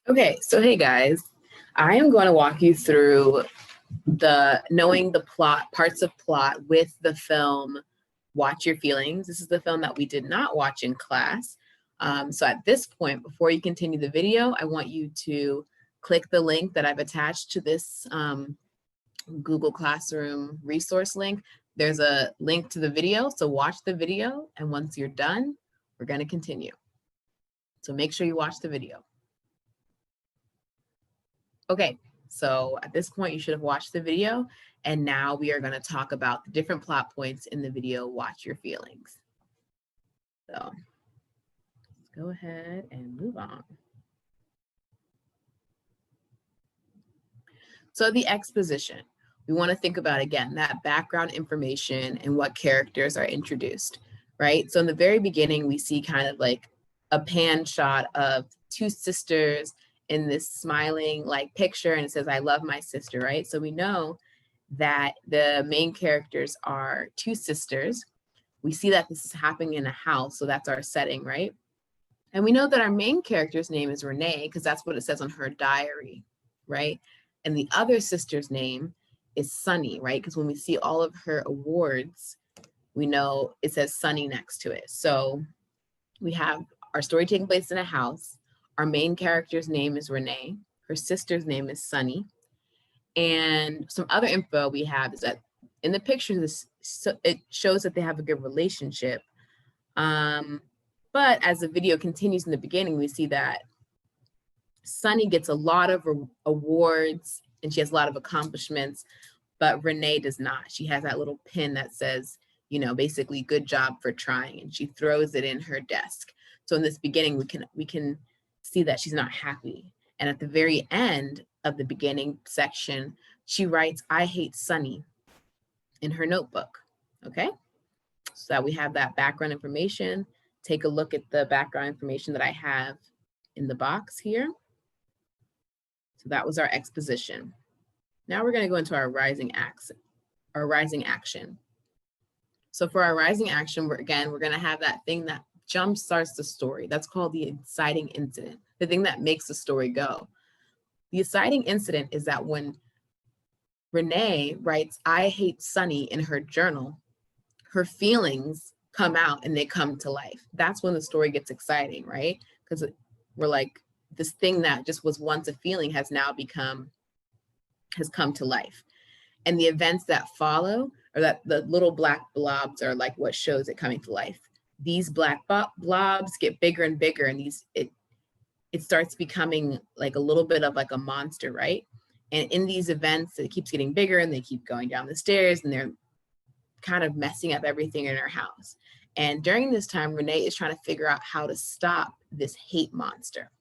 Okay, so hey guys, I am going to walk you through knowing the plot, parts of plot with the film Watch Your Feelings. This is the film that we did not watch in class. So at this point, before you continue the video, I want you to click the link that I've attached to this Google Classroom resource link. There's a link to the video, so watch the video, and once you're done, we're going to continue. So make sure you watch the video. Okay, so at this point, you should have watched the video, and now we are going to talk about the different plot points in the video, Watch Your Feelings. So let's go ahead and move on. So the exposition, we want to think about, again, that background information and what characters are introduced, right? So in the very beginning, we see kind of like a pan shot of two sisters in this smiling like picture, and it says, I love my sister, right? So we know that the main characters are two sisters. We see that this is happening in a house, so that's our setting, right? And we know that our main character's name is Renee because that's what it says on her diary, right? And the other sister's name is Sunny, right? Because when we see all of her awards, we know it says Sunny next to it. So we have our story taking place in a house. Our main character's name is Renee. Her sister's name is Sunny. And some other info we have is that in the picture, it shows that they have a good relationship. But as the video continues in the beginning, we see that Sunny gets a lot of awards and she has a lot of accomplishments, but Renee does not. She has that little pin that says, you know, basically good job for trying, and she throws it in her desk. So in this beginning, we can see that she's not happy. And at the very end of the beginning section, she writes, I hate Sunny in her notebook, okay? So that we have that background information. Take a look at the background information that I have in the box here. So that was our exposition. Now we're gonna go into our rising action. So for our rising action, we're gonna have that thing that jump starts the story. That's called the inciting incident, the thing that makes the story go. The inciting incident is that when Renee writes, I hate Sunny in her journal, her feelings come out and they come to life. That's when the story gets exciting, right? Because we're like, this thing that just was once a feeling has come to life. And the events that follow, or that the little black blobs are like what shows it coming to life. These black blobs get bigger and bigger, and it starts becoming like a little bit of like a monster, right? And in these events, it keeps getting bigger and they keep going down the stairs and they're kind of messing up everything in her house. And during this time, Renee is trying to figure out how to stop this hate monster.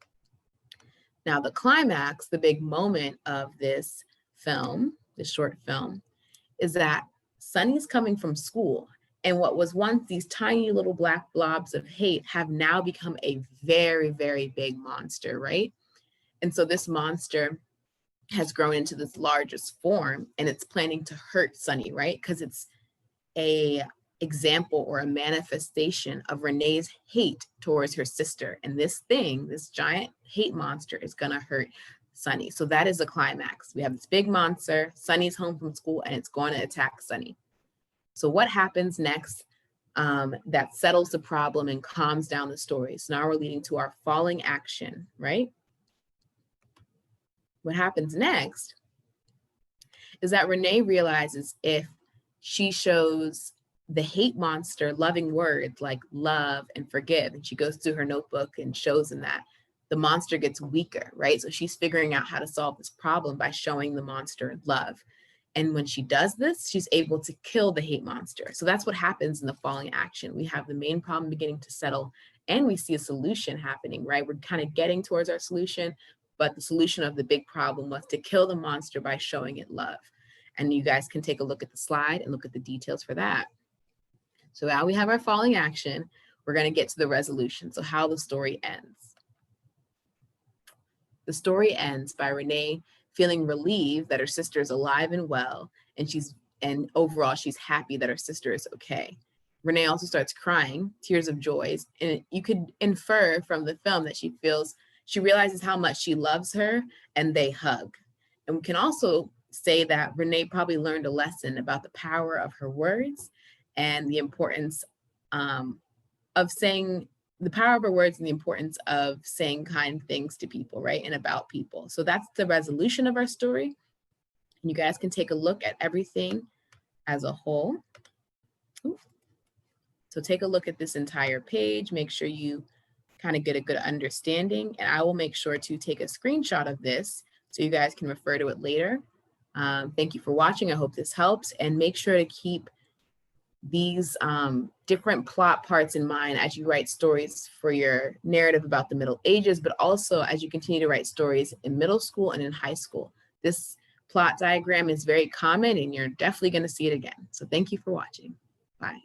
Now, the climax, the big moment of this film, this short film, is that Sunny's coming from school, and what was once these tiny little black blobs of hate have now become a very, very big monster, right? And so this monster has grown into this largest form, and it's planning to hurt Sunny, right? Because it's a example or a manifestation of Renee's hate towards her sister. And this thing, this giant hate monster, is gonna hurt Sunny. So that is the climax. We have this big monster, Sunny's home from school, and it's going to attack Sunny. So what happens next that settles the problem and calms down the story? So now we're leading to our falling action, right? What happens next is that Renee realizes if she shows the hate monster loving words like love and forgive, and she goes through her notebook and shows him that, the monster gets weaker, right? So she's figuring out how to solve this problem by showing the monster love. And when she does this, she's able to kill the hate monster. So that's what happens in the falling action. We have the main problem beginning to settle, and we see a solution happening, right? We're kind of getting towards our solution, but the solution of the big problem was to kill the monster by showing it love. And you guys can take a look at the slide and look at the details for that. So now we have our falling action. We're going to get to the resolution. So how the story ends. The story ends by Renee feeling relieved that her sister is alive and well, and overall she's happy that her sister is okay. Renee also starts crying, tears of joy, and you could infer from the film that she feels She realizes how much she loves her, and they hug. And we can also say that Renee probably learned a lesson about the power of her words and the importance of saying, the power of her words and the importance of saying kind things to people, right? And about people. So that's the resolution of our story. And you guys can take a look at everything as a whole. Ooh. So take a look at this entire page, make sure you kind of get a good understanding, and I will make sure to take a screenshot of this so you guys can refer to it later. Thank you for watching. I hope this helps, and make sure to keep these different plot parts in mind as you write stories for your narrative about the Middle Ages, but also as you continue to write stories in middle school and in high school. This plot diagram is very common, and you're definitely going to see it again. So thank you for watching. Bye.